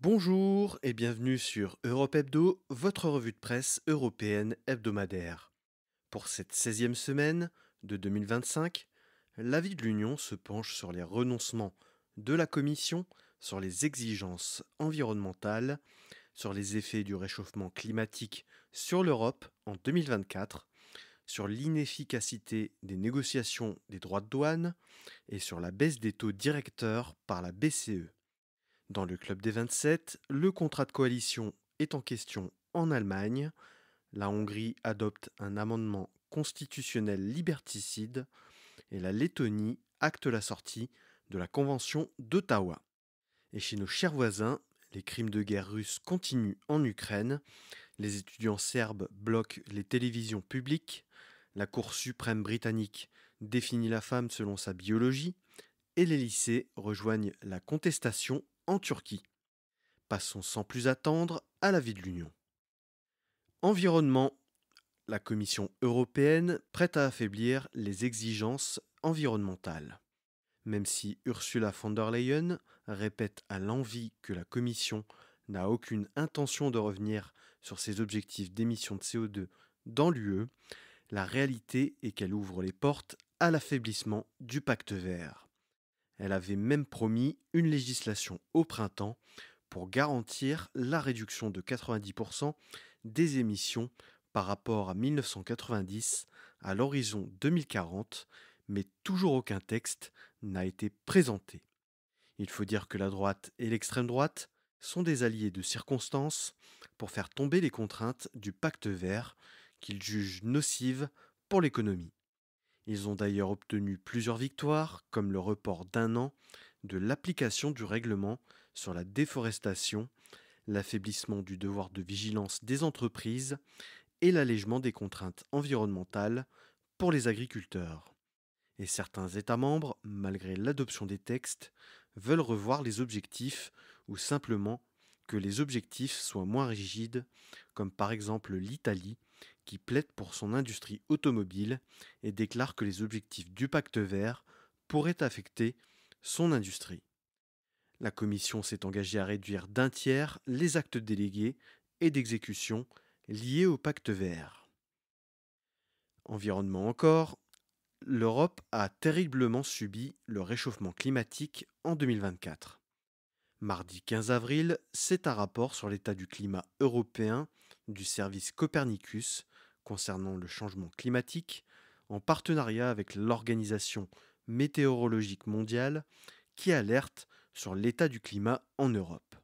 Bonjour et bienvenue sur Europe Hebdo, votre revue de presse européenne hebdomadaire. Pour cette 16e semaine de 2025, l'avis de l'Union se penche sur les renoncements de la Commission, sur les exigences environnementales, sur les effets du réchauffement climatique sur l'Europe en 2024, sur l'inefficacité des négociations des droits de douane et sur la baisse des taux directeurs par la BCE. Dans le club des 27, le contrat de coalition est en question en Allemagne. La Hongrie adopte un amendement constitutionnel liberticide et la Lettonie acte la sortie de la Convention d'Ottawa. Et chez nos chers voisins, les crimes de guerre russes continuent en Ukraine, les étudiants serbes bloquent les télévisions publiques, la Cour suprême britannique définit la femme selon sa biologie, et les lycées rejoignent la contestation en Turquie. Passons sans plus attendre à l'avis de l'Union. Environnement. La Commission européenne prête à affaiblir les exigences environnementales. Même si Ursula von der Leyen répète à l'envi que la Commission n'a aucune intention de revenir sur ses objectifs d'émissions de CO2 dans l'UE, la réalité est qu'elle ouvre les portes à l'affaiblissement du pacte vert. Elle avait même promis une législation au printemps pour garantir la réduction de 90% des émissions par rapport à 1990 à l'horizon 2040, mais toujours aucun texte n'a été présenté. Il faut dire que la droite et l'extrême droite sont des alliés de circonstance pour faire tomber les contraintes du pacte vert qu'ils jugent nocives pour l'économie. Ils ont d'ailleurs obtenu plusieurs victoires, comme le report d'un an de l'application du règlement sur la déforestation, l'affaiblissement du devoir de vigilance des entreprises et l'allègement des contraintes environnementales pour les agriculteurs. Et certains États membres, malgré l'adoption des textes, veulent revoir les objectifs ou simplement que les objectifs soient moins rigides, comme par exemple l'Italie, qui plaide pour son industrie automobile et déclare que les objectifs du pacte vert pourraient affecter son industrie. La Commission s'est engagée à réduire d'un tiers les actes délégués et d'exécution liés au pacte vert. Environnement encore, l'Europe a terriblement subi le réchauffement climatique en 2024. Mardi 15 avril, c'est un rapport sur l'état du climat européen du service Copernicus concernant le changement climatique, en partenariat avec l'Organisation météorologique mondiale, qui alerte sur l'état du climat en Europe.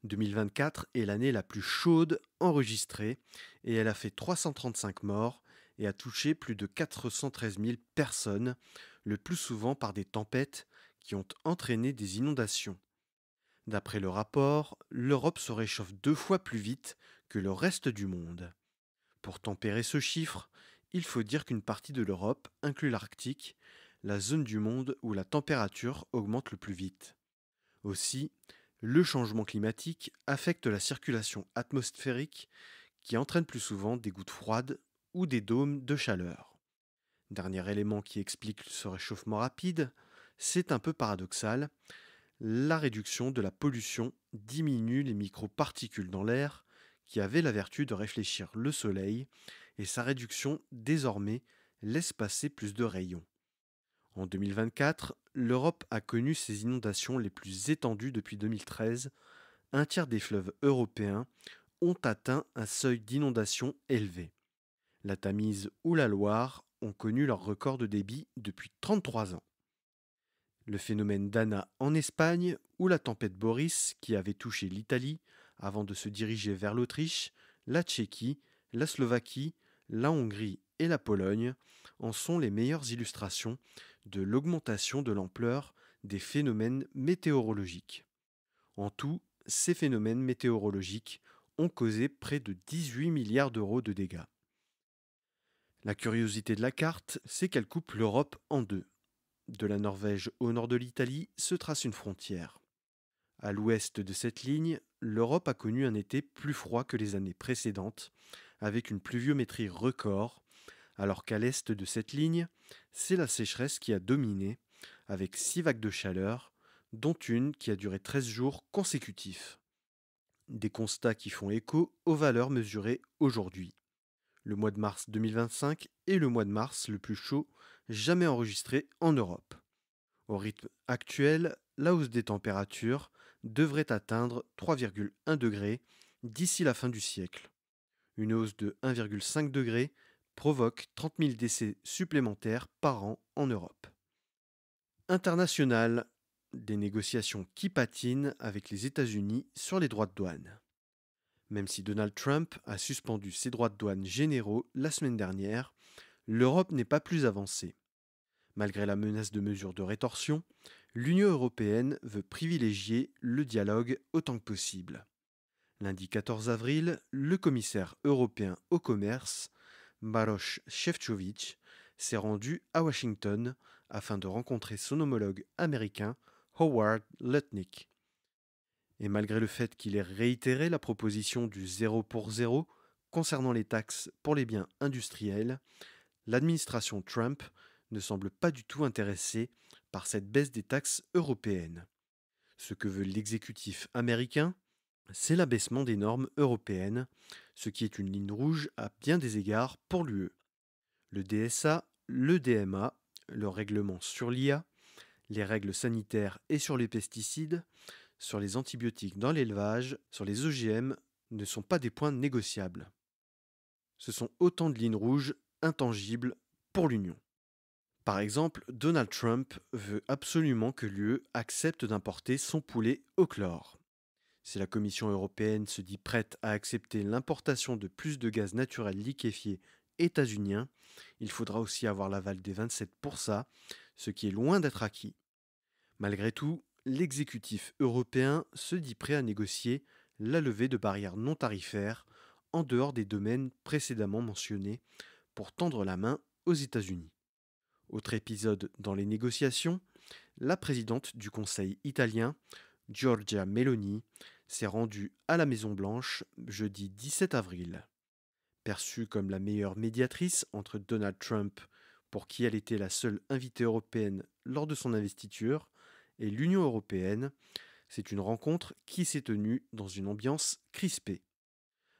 2024 est l'année la plus chaude enregistrée et elle a fait 335 morts et a touché plus de 413 000 personnes, le plus souvent par des tempêtes qui ont entraîné des inondations. D'après le rapport, l'Europe se réchauffe 2 fois plus vite que le reste du monde. Pour tempérer ce chiffre, il faut dire qu'une partie de l'Europe inclut l'Arctique, la zone du monde où la température augmente le plus vite. Aussi, le changement climatique affecte la circulation atmosphérique qui entraîne plus souvent des gouttes froides ou des dômes de chaleur. Dernier élément qui explique ce réchauffement rapide, c'est un peu paradoxal, la réduction de la pollution diminue les microparticules dans l'air qui avaient la vertu de réfléchir le soleil et sa réduction désormais laisse passer plus de rayons. En 2024, l'Europe a connu ses inondations les plus étendues depuis 2013. Un tiers des fleuves européens ont atteint un seuil d'inondation élevé. La Tamise ou la Loire ont connu leur record de débit depuis 33 ans. Le phénomène Dana en Espagne ou la tempête Boris qui avait touché l'Italie avant de se diriger vers l'Autriche, la Tchéquie, la Slovaquie, la Hongrie et la Pologne en sont les meilleures illustrations de l'augmentation de l'ampleur des phénomènes météorologiques. En tout, ces phénomènes météorologiques ont causé près de 18 milliards d'euros de dégâts. La curiosité de la carte, c'est qu'elle coupe l'Europe en deux. De la Norvège au nord de l'Italie se trace une frontière. À l'ouest de cette ligne, l'Europe a connu un été plus froid que les années précédentes, avec une pluviométrie record, alors qu'à l'est de cette ligne, c'est la sécheresse qui a dominé, avec 6 vagues de chaleur, dont une qui a duré 13 jours consécutifs. Des constats qui font écho aux valeurs mesurées aujourd'hui. Le mois de mars 2025 est le mois de mars le plus chaud jamais enregistré en Europe. Au rythme actuel, la hausse des températures devrait atteindre 3,1 degrés d'ici la fin du siècle. Une hausse de 1,5 degré provoque 30 000 décès supplémentaires par an en Europe. International, des négociations qui patinent avec les États-Unis sur les droits de douane. Même si Donald Trump a suspendu ses droits de douane généraux la semaine dernière, l'Europe n'est pas plus avancée. Malgré la menace de mesures de rétorsion, l'Union européenne veut privilégier le dialogue autant que possible. Lundi 14 avril, le commissaire européen au commerce, Maroš Šefčovič, s'est rendu à Washington afin de rencontrer son homologue américain, Howard Lutnick. Et malgré le fait qu'il ait réitéré la proposition du 0 pour 0 concernant les taxes pour les biens industriels, l'administration Trump ne semble pas du tout intéressée par cette baisse des taxes européennes. Ce que veut l'exécutif américain, c'est l'abaissement des normes européennes, ce qui est une ligne rouge à bien des égards pour l'UE. Le DSA, le DMA, le règlement sur l'IA, les règles sanitaires et sur les pesticides, sur les antibiotiques dans l'élevage, sur les OGM, ne sont pas des points négociables. Ce sont autant de lignes rouges intangibles pour l'Union. Par exemple, Donald Trump veut absolument que l'UE accepte d'importer son poulet au chlore. Si la Commission européenne se dit prête à accepter l'importation de plus de gaz naturel liquéfié états-unien, il faudra aussi avoir l'aval des 27 pour ça, ce qui est loin d'être acquis. Malgré tout, l'exécutif européen se dit prêt à négocier la levée de barrières non tarifaires en dehors des domaines précédemment mentionnés pour tendre la main aux États-Unis. Autre épisode dans les négociations, la présidente du Conseil italien, Giorgia Meloni, s'est rendue à la Maison-Blanche jeudi 17 avril. Perçue comme la meilleure médiatrice entre Donald Trump, pour qui elle était la seule invitée européenne lors de son investiture, et l'Union européenne, c'est une rencontre qui s'est tenue dans une ambiance crispée.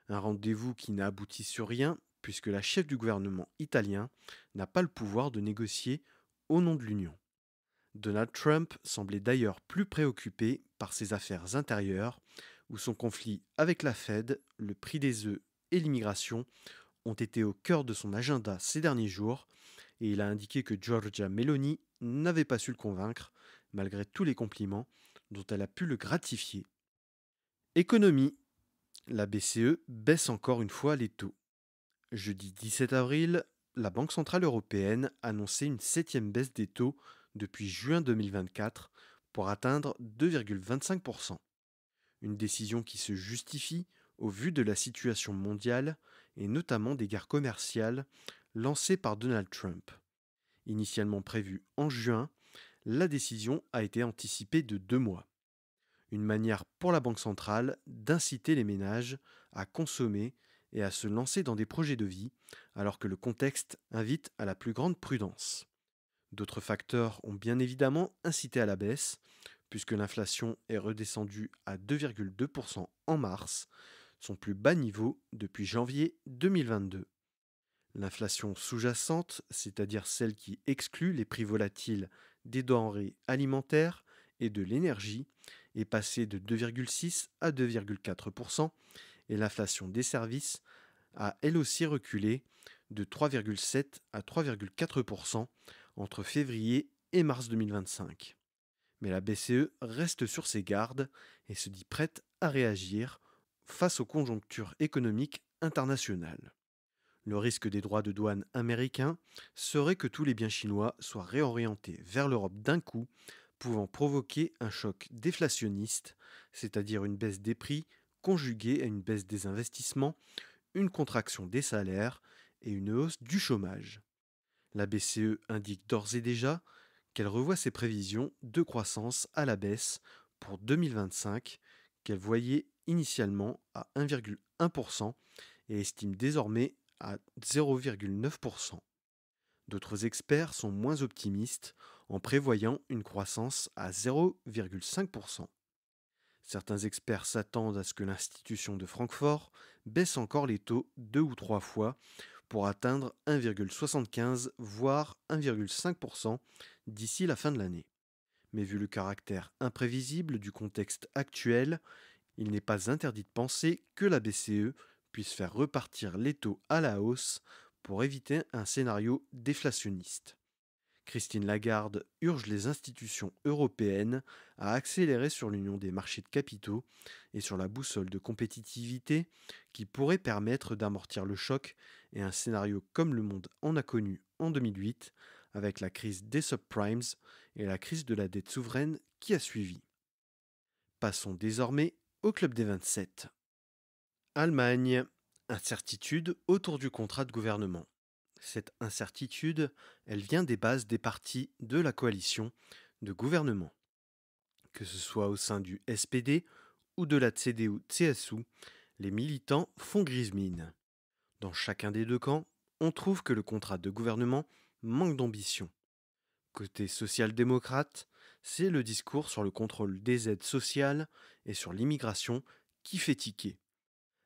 Un rendez-vous qui n'a abouti sur rien, puisque la chef du gouvernement italien n'a pas le pouvoir de négocier au nom de l'Union. Donald Trump semblait d'ailleurs plus préoccupé par ses affaires intérieures, où son conflit avec la Fed, le prix des œufs et l'immigration ont été au cœur de son agenda ces derniers jours, et il a indiqué que Giorgia Meloni n'avait pas su le convaincre, malgré tous les compliments dont elle a pu le gratifier. Économie. La BCE baisse encore une fois les taux. Jeudi 17 avril, la Banque centrale européenne annonçait une 7e baisse des taux depuis juin 2024 pour atteindre 2,25%. Une décision qui se justifie au vu de la situation mondiale et notamment des guerres commerciales lancées par Donald Trump. Initialement prévue en juin, la décision a été anticipée de 2 mois. Une manière pour la Banque centrale d'inciter les ménages à consommer et à se lancer dans des projets de vie, alors que le contexte invite à la plus grande prudence. D'autres facteurs ont bien évidemment incité à la baisse, puisque l'inflation est redescendue à 2,2% en mars, son plus bas niveau depuis janvier 2022. L'inflation sous-jacente, c'est-à-dire celle qui exclut les prix volatiles des denrées alimentaires et de l'énergie, est passée de 2,6 à 2,4%, et l'inflation des services a elle aussi reculé de 3,7 à 3,4% entre février et mars 2025. Mais la BCE reste sur ses gardes et se dit prête à réagir face aux conjonctures économiques internationales. Le risque des droits de douane américains serait que tous les biens chinois soient réorientés vers l'Europe d'un coup, pouvant provoquer un choc déflationniste, c'est-à-dire une baisse des prix conjuguée à une baisse des investissements, une contraction des salaires et une hausse du chômage. La BCE indique d'ores et déjà qu'elle revoit ses prévisions de croissance à la baisse pour 2025, qu'elle voyait initialement à 1,1% et estime désormais à 0,9%. D'autres experts sont moins optimistes en prévoyant une croissance à 0,5%. Certains experts s'attendent à ce que l'institution de Francfort baisse encore les taux 2 ou 3 fois pour atteindre 1,75 voire 1,5% d'ici la fin de l'année. Mais vu le caractère imprévisible du contexte actuel, il n'est pas interdit de penser que la BCE puisse faire repartir les taux à la hausse pour éviter un scénario déflationniste. Christine Lagarde urge les institutions européennes à accélérer sur l'union des marchés de capitaux et sur la boussole de compétitivité qui pourrait permettre d'amortir le choc et un scénario comme le monde en a connu en 2008 avec la crise des subprimes et la crise de la dette souveraine qui a suivi. Passons désormais au club des 27. Allemagne. Incertitude autour du contrat de gouvernement. Cette incertitude, elle vient des bases des partis de la coalition de gouvernement. Que ce soit au sein du SPD ou de la CDU-CSU, les militants font grise mine. Dans chacun des deux camps, on trouve que le contrat de gouvernement manque d'ambition. Côté social-démocrate, c'est le discours sur le contrôle des aides sociales et sur l'immigration qui fait tiquer.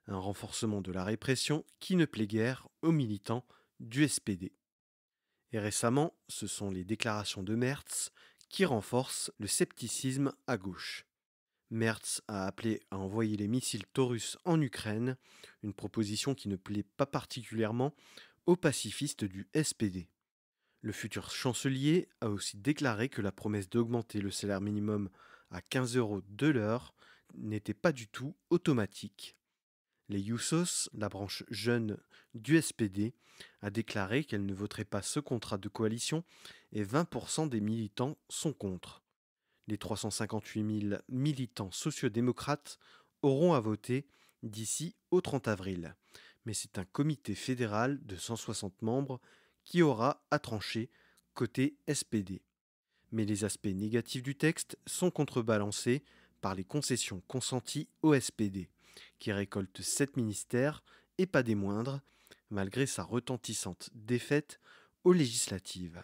Un renforcement de la répression qui ne plaît guère aux militants du SPD. Et récemment, ce sont les déclarations de Merz qui renforcent le scepticisme à gauche. Merz a appelé à envoyer les missiles Taurus en Ukraine, une proposition qui ne plaît pas particulièrement aux pacifistes du SPD. Le futur chancelier a aussi déclaré que la promesse d'augmenter le salaire minimum à 15 € de l'heure n'était pas du tout automatique. Les Jusos, la branche jeune du SPD, a déclaré qu'elle ne voterait pas ce contrat de coalition et 20% des militants sont contre. Les 358 000 militants sociodémocrates auront à voter d'ici au 30 avril. Mais c'est un comité fédéral de 160 membres qui aura à trancher côté SPD. Mais les aspects négatifs du texte sont contrebalancés par les concessions consenties au SPD, qui récolte 7 ministères et pas des moindres, malgré sa retentissante défaite aux législatives.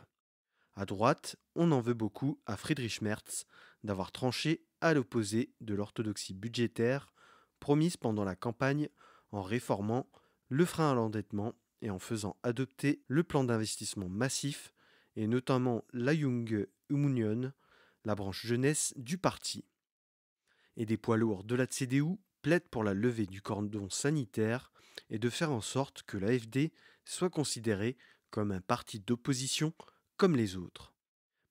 À droite, on en veut beaucoup à Friedrich Merz d'avoir tranché à l'opposé de l'orthodoxie budgétaire promise pendant la campagne en réformant le frein à l'endettement et en faisant adopter le plan d'investissement massif et notamment la Junge Union, la branche jeunesse du parti. Et des poids lourds de la CDU plaident pour la levée du cordon sanitaire et de faire en sorte que l'AfD soit considérée comme un parti d'opposition comme les autres.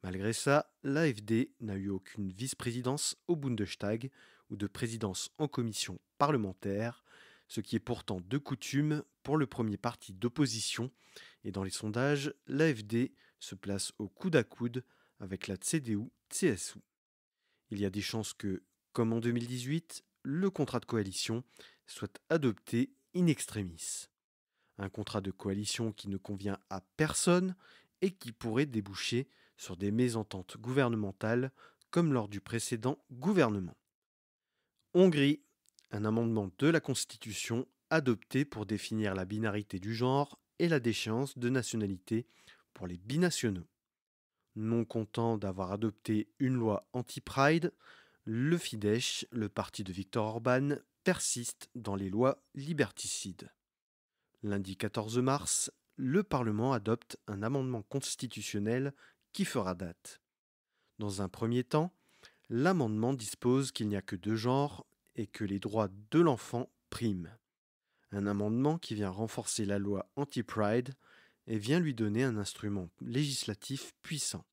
Malgré ça, l'AfD n'a eu aucune vice-présidence au Bundestag ou de présidence en commission parlementaire, ce qui est pourtant de coutume pour le premier parti d'opposition, et dans les sondages, l'AfD se place au coude à coude avec la CDU-CSU. Il y a des chances que, comme en 2018, le contrat de coalition soit adopté in extremis. Un contrat de coalition qui ne convient à personne et qui pourrait déboucher sur des mésententes gouvernementales comme lors du précédent gouvernement. Hongrie, un amendement de la Constitution adopté pour définir la binarité du genre et la déchéance de nationalité pour les binationaux. Non content d'avoir adopté une loi anti-Pride, le Fidesz, le parti de Viktor Orban, persiste dans les lois liberticides. Lundi 14 mars, le Parlement adopte un amendement constitutionnel qui fera date. Dans un premier temps, l'amendement dispose qu'il n'y a que deux genres et que les droits de l'enfant priment. Un amendement qui vient renforcer la loi anti-Pride et vient lui donner un instrument législatif puissant.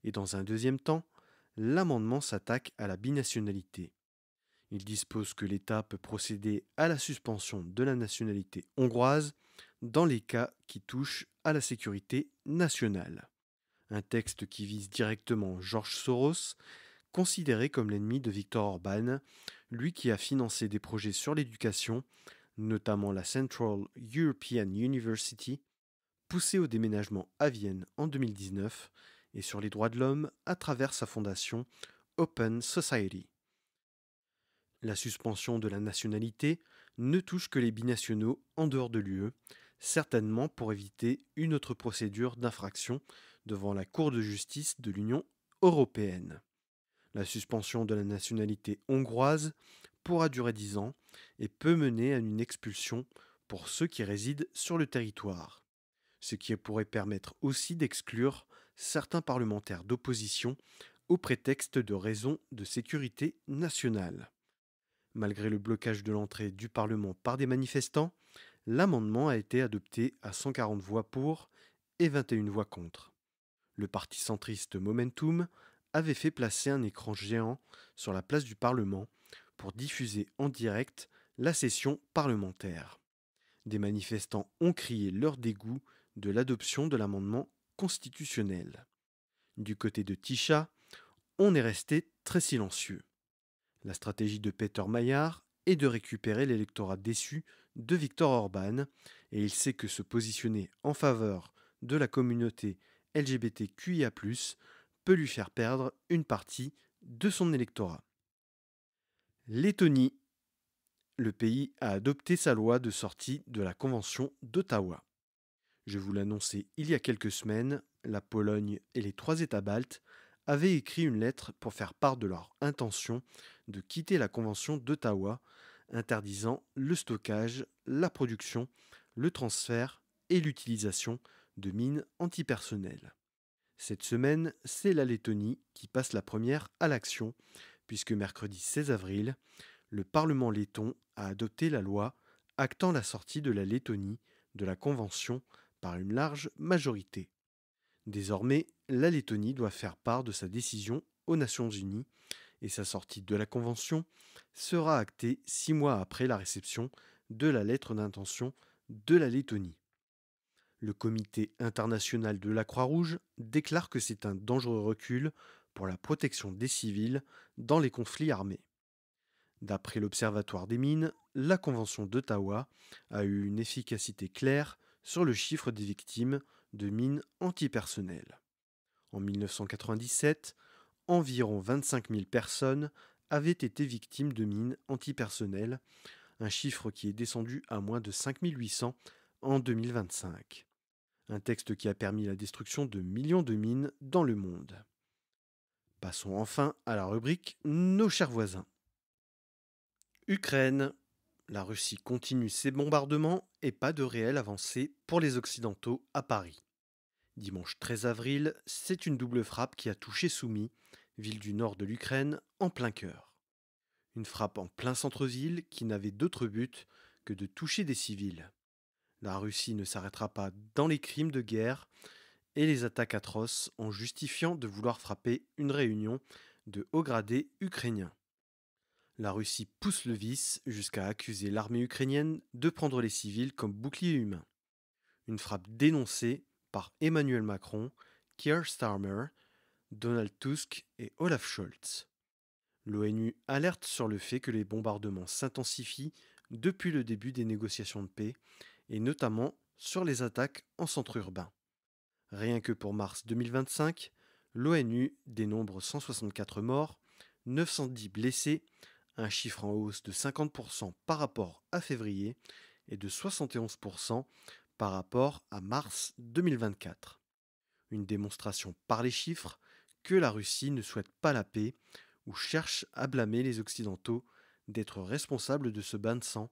Et dans un deuxième temps, l'amendement s'attaque à la binationalité. Il dispose que l'État peut procéder à la suspension de la nationalité hongroise dans les cas qui touchent à la sécurité nationale. Un texte qui vise directement George Soros, considéré comme l'ennemi de Viktor Orban, lui qui a financé des projets sur l'éducation, notamment la Central European University, poussé au déménagement à Vienne en 2019, et sur les droits de l'homme à travers sa fondation Open Society. La suspension de la nationalité ne touche que les binationaux en dehors de l'UE, certainement pour éviter une autre procédure d'infraction devant la Cour de justice de l'Union européenne. La suspension de la nationalité hongroise pourra durer 10 ans et peut mener à une expulsion pour ceux qui résident sur le territoire, ce qui pourrait permettre aussi d'exclure certains parlementaires d'opposition au prétexte de raisons de sécurité nationale. Malgré le blocage de l'entrée du Parlement par des manifestants, l'amendement a été adopté à 140 voix pour et 21 voix contre. Le parti centriste Momentum avait fait placer un écran géant sur la place du Parlement pour diffuser en direct la session parlementaire. Des manifestants ont crié leur dégoût de l'adoption de l'amendement constitutionnel. Du côté de Tisha, on est resté très silencieux. La stratégie de Peter Maillard est de récupérer l'électorat déçu de Viktor Orban, et il sait que se positionner en faveur de la communauté LGBTQIA+, peut lui faire perdre une partie de son électorat. Lettonie. Le pays a adopté sa loi de sortie de la Convention d'Ottawa. Je vous l'annonçais il y a quelques semaines, la Pologne et les 3 États baltes avaient écrit une lettre pour faire part de leur intention de quitter la Convention d'Ottawa, interdisant le stockage, la production, le transfert et l'utilisation de mines antipersonnelles. Cette semaine, c'est la Lettonie qui passe la première à l'action, puisque mercredi 16 avril, le Parlement letton a adopté la loi actant la sortie de la Lettonie de la Convention par une large majorité. Désormais, la Lettonie doit faire part de sa décision aux Nations Unies et sa sortie de la Convention sera actée 6 mois après la réception de la lettre d'intention de la Lettonie. Le Comité international de la Croix-Rouge déclare que c'est un dangereux recul pour la protection des civils dans les conflits armés. D'après l'Observatoire des mines, la Convention d'Ottawa a eu une efficacité claire sur le chiffre des victimes de mines antipersonnelles. En 1997, environ 25 000 personnes avaient été victimes de mines antipersonnelles, un chiffre qui est descendu à moins de 5 800 en 2025. Un texte qui a permis la destruction de millions de mines dans le monde. Passons enfin à la rubrique Nos chers voisins. Ukraine. La Russie continue ses bombardements et pas de réelle avancée pour les Occidentaux à Paris. Dimanche 13 avril, c'est une double frappe qui a touché Soumy, ville du nord de l'Ukraine, en plein cœur. Une frappe en plein centre-ville qui n'avait d'autre but que de toucher des civils. La Russie ne s'arrêtera pas dans les crimes de guerre et les attaques atroces en justifiant de vouloir frapper une réunion de hauts gradés ukrainiens. La Russie pousse le vice jusqu'à accuser l'armée ukrainienne de prendre les civils comme bouclier humain. Une frappe dénoncée par Emmanuel Macron, Keir Starmer, Donald Tusk et Olaf Scholz. L'ONU alerte sur le fait que les bombardements s'intensifient depuis le début des négociations de paix, et notamment sur les attaques en centre urbain. Rien que pour mars 2025, l'ONU dénombre 164 morts, 910 blessés, un chiffre en hausse de 50% par rapport à février et de 71% par rapport à mars 2024. Une démonstration par les chiffres que la Russie ne souhaite pas la paix ou cherche à blâmer les Occidentaux d'être responsables de ce bain de sang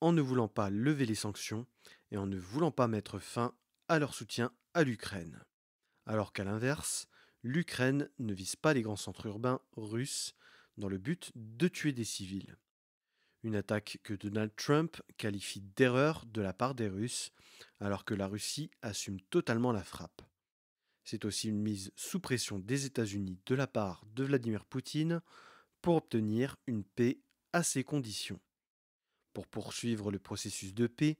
en ne voulant pas lever les sanctions et en ne voulant pas mettre fin à leur soutien à l'Ukraine. Alors qu'à l'inverse, l'Ukraine ne vise pas les grands centres urbains russes dans le but de tuer des civils. Une attaque que Donald Trump qualifie d'erreur de la part des Russes, alors que la Russie assume totalement la frappe. C'est aussi une mise sous pression des États-Unis de la part de Vladimir Poutine pour obtenir une paix à ses conditions. Pour poursuivre le processus de paix,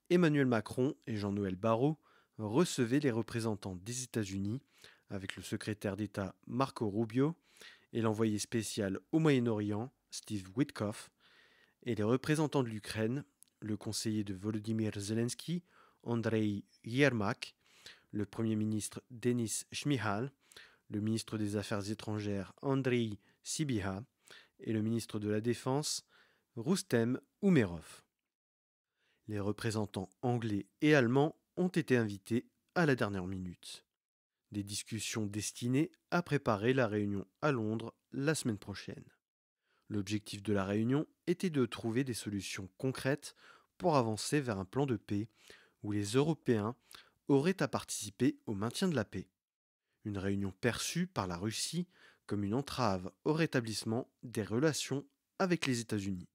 Emmanuel Macron et Jean-Noël Barrot recevaient les représentants des États-Unis avec le secrétaire d'État Marco Rubio et l'envoyé spécial au Moyen-Orient Steve Witkoff et les représentants de l'Ukraine, le conseiller de Volodymyr Zelensky, Andrei Yermak, le premier ministre Denis Shmyhal, le ministre des Affaires étrangères Andrei Sybiha et le ministre de la Défense Roustem Umerov. Les représentants anglais et allemands ont été invités à la dernière minute. Des discussions destinées à préparer la réunion à Londres la semaine prochaine. L'objectif de la réunion était de trouver des solutions concrètes pour avancer vers un plan de paix où les Européens auraient à participer au maintien de la paix. Une réunion perçue par la Russie comme une entrave au rétablissement des relations avec les États-Unis.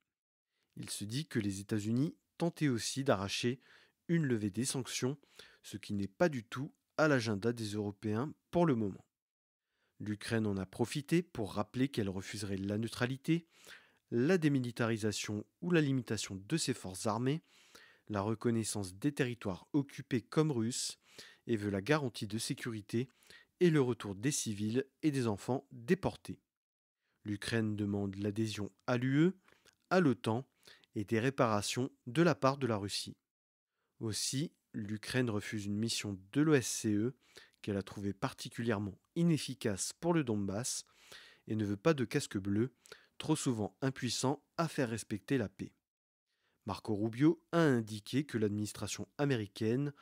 Il se dit que les États-Unis tentaient aussi d'arracher une levée des sanctions, ce qui n'est pas du tout à l'agenda des Européens pour le moment. L'Ukraine en a profité pour rappeler qu'elle refuserait la neutralité, la démilitarisation ou la limitation de ses forces armées, la reconnaissance des territoires occupés comme russes et veut la garantie de sécurité et le retour des civils et des enfants déportés. L'Ukraine demande l'adhésion à l'UE, à l'OTAN et des réparations de la part de la Russie. Aussi, l'Ukraine refuse une mission de l'OSCE qu'elle a trouvée particulièrement inefficace pour le Donbass et ne veut pas de casque bleu, trop souvent impuissant à faire respecter la paix. Marco Rubio a indiqué que l'administration américaine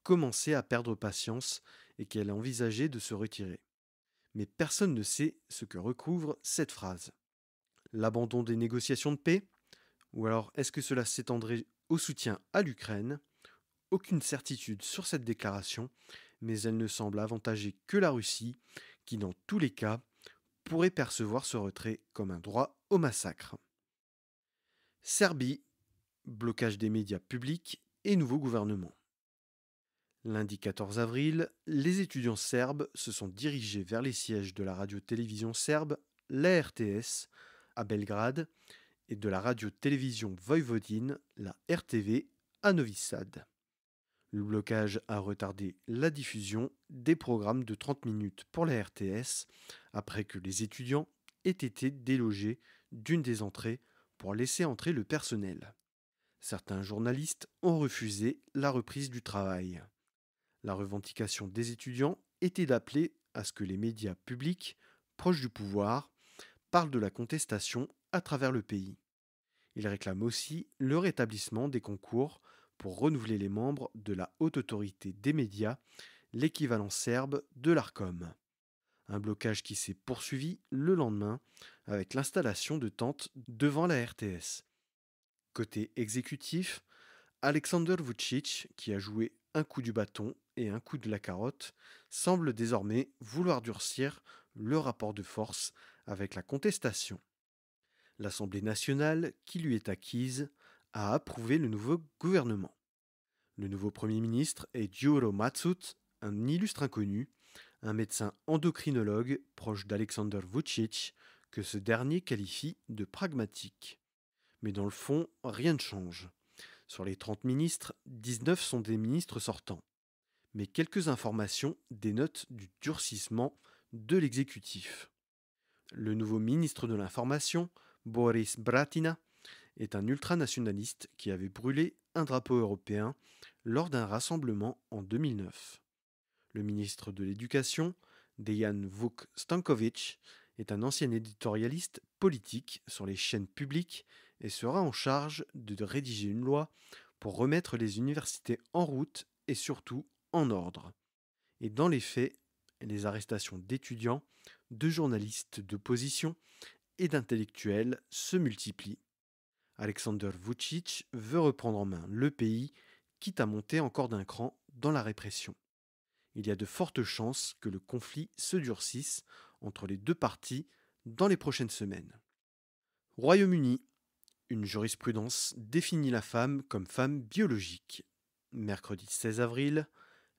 commençait à perdre patience et qu'elle envisageait de se retirer. Mais personne ne sait ce que recouvre cette phrase. L'abandon des négociations de paix? Ou alors est-ce que cela s'étendrait au soutien à l'Ukraine? Aucune certitude sur cette déclaration, mais elle ne semble avantager que la Russie, qui dans tous les cas pourrait percevoir ce retrait comme un droit au massacre. Serbie, blocage des médias publics et nouveau gouvernement. Lundi 14 avril, les étudiants serbes se sont dirigés vers les sièges de la radio-télévision serbe, la RTS, à Belgrade, et de la radio-télévision Vojvodine, la RTV, à Novi Sad. Le blocage a retardé la diffusion des programmes de 30 minutes pour la RTS après que les étudiants aient été délogés d'une des entrées pour laisser entrer le personnel. Certains journalistes ont refusé la reprise du travail. La revendication des étudiants était d'appeler à ce que les médias publics, proches du pouvoir, parlent de la contestation à travers le pays. Ils réclament aussi le rétablissement des concours pour renouveler les membres de la Haute Autorité des médias, l'équivalent serbe de l'ARCOM. Un blocage qui s'est poursuivi le lendemain avec l'installation de tentes devant la RTS. Côté exécutif, Alexander Vučić, qui a joué un coup du bâton et un coup de la carotte, semble désormais vouloir durcir le rapport de force avec la contestation. L'Assemblée nationale, qui lui est acquise, a approuvé le nouveau gouvernement. Le nouveau Premier ministre est Gyuro Matsut, un illustre inconnu, un médecin endocrinologue proche d'Alexander Vučić, que ce dernier qualifie de pragmatique. Mais dans le fond, rien ne change. Sur les 30 ministres, 19 sont des ministres sortants. Mais quelques informations dénotent du durcissement de l'exécutif. Le nouveau ministre de l'Information, Boris Bratina, est un ultranationaliste qui avait brûlé un drapeau européen lors d'un rassemblement en 2009. Le ministre de l'Éducation, Dejan Vuk-Stanković, est un ancien éditorialiste politique sur les chaînes publiques et sera en charge de rédiger une loi pour remettre les universités en route et surtout en ordre. Et dans les faits, les arrestations d'étudiants, de journalistes d'opposition et d'intellectuels se multiplient. Alexander Vučić veut reprendre en main le pays, quitte à monter encore d'un cran dans la répression. Il y a de fortes chances que le conflit se durcisse entre les deux parties dans les prochaines semaines. Royaume-Uni. Une jurisprudence définit la femme comme femme biologique. Mercredi 16 avril,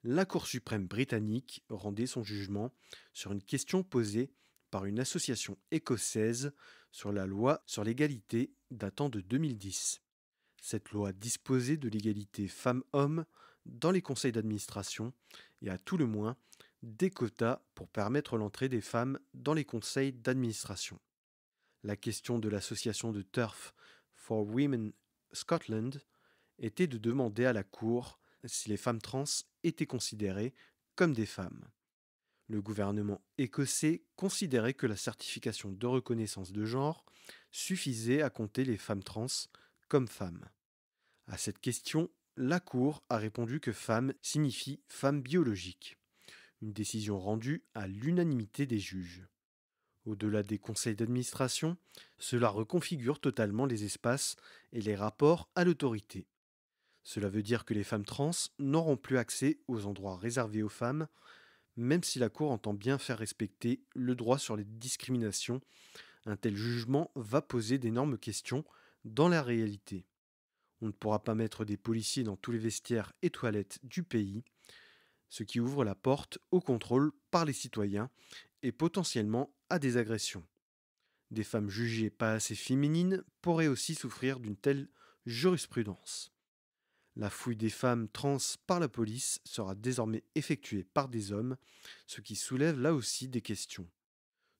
la Cour suprême britannique rendait son jugement sur une question posée par une association écossaise sur la loi sur l'égalité datant de 2010. Cette loi disposait de l'égalité femmes-hommes dans les conseils d'administration et à tout le moins des quotas pour permettre l'entrée des femmes dans les conseils d'administration. La question de l'association de Turf for Women Scotland était de demander à la Cour si les femmes trans étaient considérées comme des femmes. Le gouvernement écossais considérait que la certification de reconnaissance de genre suffisait à compter les femmes trans comme femmes. À cette question, la Cour a répondu que femme signifie femme biologique, une décision rendue à l'unanimité des juges. Au-delà des conseils d'administration, cela reconfigure totalement les espaces et les rapports à l'autorité. Cela veut dire que les femmes trans n'auront plus accès aux endroits réservés aux femmes, même si la Cour entend bien faire respecter le droit sur les discriminations. Un tel jugement va poser d'énormes questions dans la réalité. On ne pourra pas mettre des policiers dans tous les vestiaires et toilettes du pays, ce qui ouvre la porte au contrôle par les citoyens et potentiellement à des agressions. Des femmes jugées pas assez féminines pourraient aussi souffrir d'une telle jurisprudence. La fouille des femmes trans par la police sera désormais effectuée par des hommes, ce qui soulève là aussi des questions.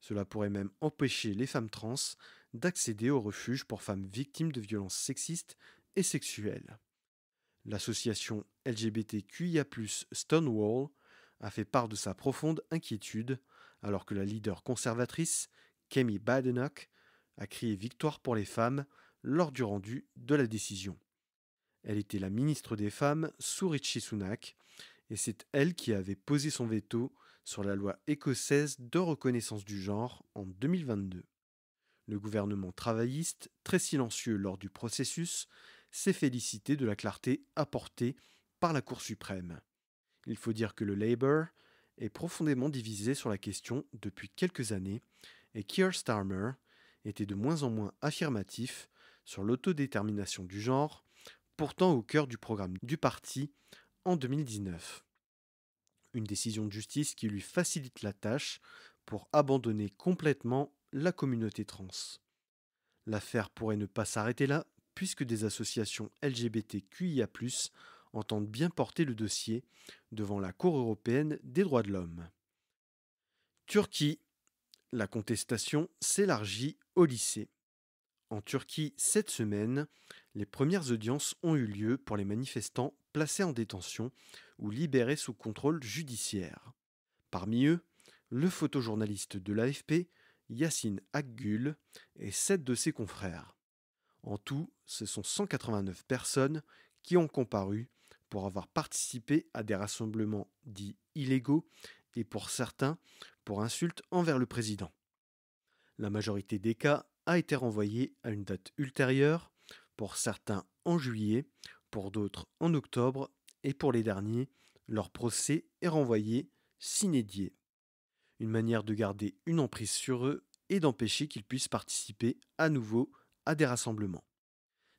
Cela pourrait même empêcher les femmes trans d'accéder au refuge pour femmes victimes de violences sexistes et sexuelles. L'association LGBTQIA+ Stonewall a fait part de sa profonde inquiétude alors que la leader conservatrice, Kemi Badenoch, a crié victoire pour les femmes lors du rendu de la décision. Elle était la ministre des Femmes sous Rishi Sunak et c'est elle qui avait posé son veto sur la loi écossaise de reconnaissance du genre en 2022. Le gouvernement travailliste, très silencieux lors du processus, s'est félicité de la clarté apportée par la Cour suprême. Il faut dire que le Labour est profondément divisé sur la question depuis quelques années et Keir Starmer était de moins en moins affirmatif sur l'autodétermination du genre, pourtant au cœur du programme du parti en 2019. Une décision de justice qui lui facilite la tâche pour abandonner complètement la communauté trans. L'affaire pourrait ne pas s'arrêter là, puisque des associations LGBTQIA+ entendent bien porter le dossier devant la Cour européenne des droits de l'homme. Turquie. La contestation s'élargit au lycée. En Turquie, cette semaine, les premières audiences ont eu lieu pour les manifestants placés en détention ou libérés sous contrôle judiciaire. Parmi eux, le photojournaliste de l'AFP, Yassine Akgül, et 7 de ses confrères. En tout, ce sont 189 personnes qui ont comparu pour avoir participé à des rassemblements dits illégaux et pour certains pour insultes envers le président. La majorité des cas a été renvoyée à une date ultérieure, pour certains en juillet, pour d'autres en octobre et pour les derniers, leur procès est renvoyé sine die. Une manière de garder une emprise sur eux et d'empêcher qu'ils puissent participer à nouveau à des rassemblements.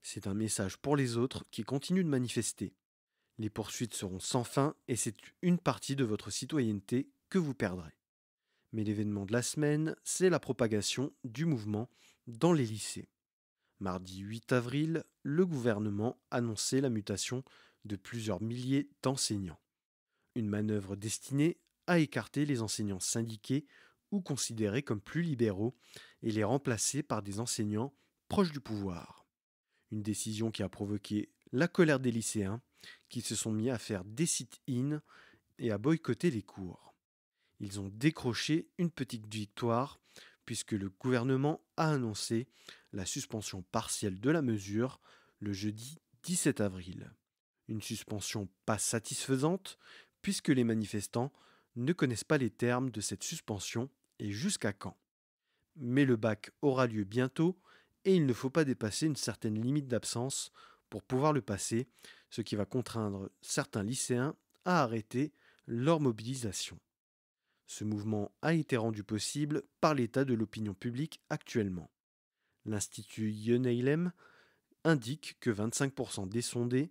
C'est un message pour les autres qui continuent de manifester. Les poursuites seront sans fin et c'est une partie de votre citoyenneté que vous perdrez. Mais l'événement de la semaine, c'est la propagation du mouvement dans les lycées. Mardi 8 avril, le gouvernement annonçait la mutation de plusieurs milliers d'enseignants. Une manœuvre destinée à écarter les enseignants syndiqués ou considérés comme plus libéraux et les remplacer par des enseignants proches du pouvoir. Une décision qui a provoqué la colère des lycéens qui se sont mis à faire des sit-in et à boycotter les cours. Ils ont décroché une petite victoire puisque le gouvernement a annoncé la suspension partielle de la mesure le jeudi 17 avril. Une suspension pas satisfaisante puisque les manifestants ne connaissent pas les termes de cette suspension et jusqu'à quand. Mais le bac aura lieu bientôt et il ne faut pas dépasser une certaine limite d'absence pour pouvoir le passer, ce qui va contraindre certains lycéens à arrêter leur mobilisation. Ce mouvement a été rendu possible par l'état de l'opinion publique actuellement. L'Institut Yoneilem indique que 25% des sondés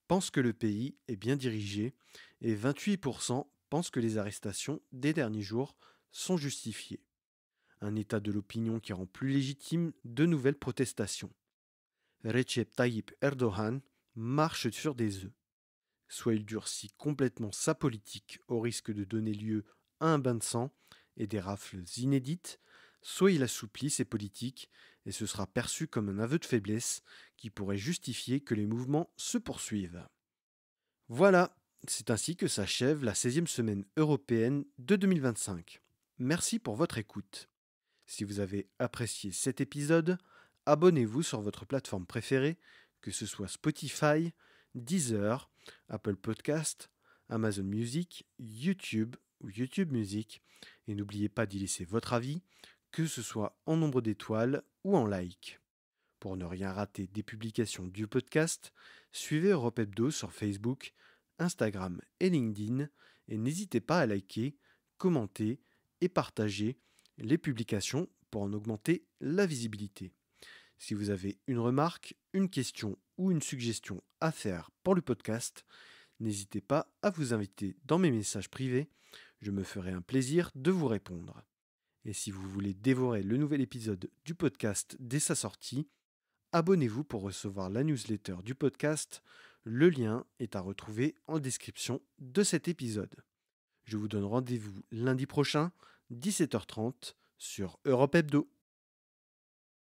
pensent que le pays est bien dirigé et 28% pensent que les arrestations des derniers jours sont justifiées. Un état de l'opinion qui rend plus légitime de nouvelles protestations. Recep Tayyip Erdogan marche sur des œufs. Soit il durcit complètement sa politique au risque de donner lieu à un bain de sang et des rafles inédites, soit il assouplit ses politiques et ce sera perçu comme un aveu de faiblesse qui pourrait justifier que les mouvements se poursuivent. Voilà, c'est ainsi que s'achève la 16e semaine européenne de 2025. Merci pour votre écoute. Si vous avez apprécié cet épisode, abonnez-vous sur votre plateforme préférée, que ce soit Spotify, Deezer, Apple Podcast, Amazon Music, YouTube ou YouTube Music. Et n'oubliez pas d'y laisser votre avis, que ce soit en nombre d'étoiles ou en like. Pour ne rien rater des publications du podcast, suivez Europe Hebdo sur Facebook, Instagram et LinkedIn et n'hésitez pas à liker, commenter et partager les publications pour en augmenter la visibilité. Si vous avez une remarque, une question ou une suggestion à faire pour le podcast, n'hésitez pas à vous inviter dans mes messages privés, je me ferai un plaisir de vous répondre. Et si vous voulez dévorer le nouvel épisode du podcast dès sa sortie, abonnez-vous pour recevoir la newsletter du podcast. Le lien est à retrouver en description de cet épisode. Je vous donne rendez-vous lundi prochain, 17h30, sur Europe Hebdo.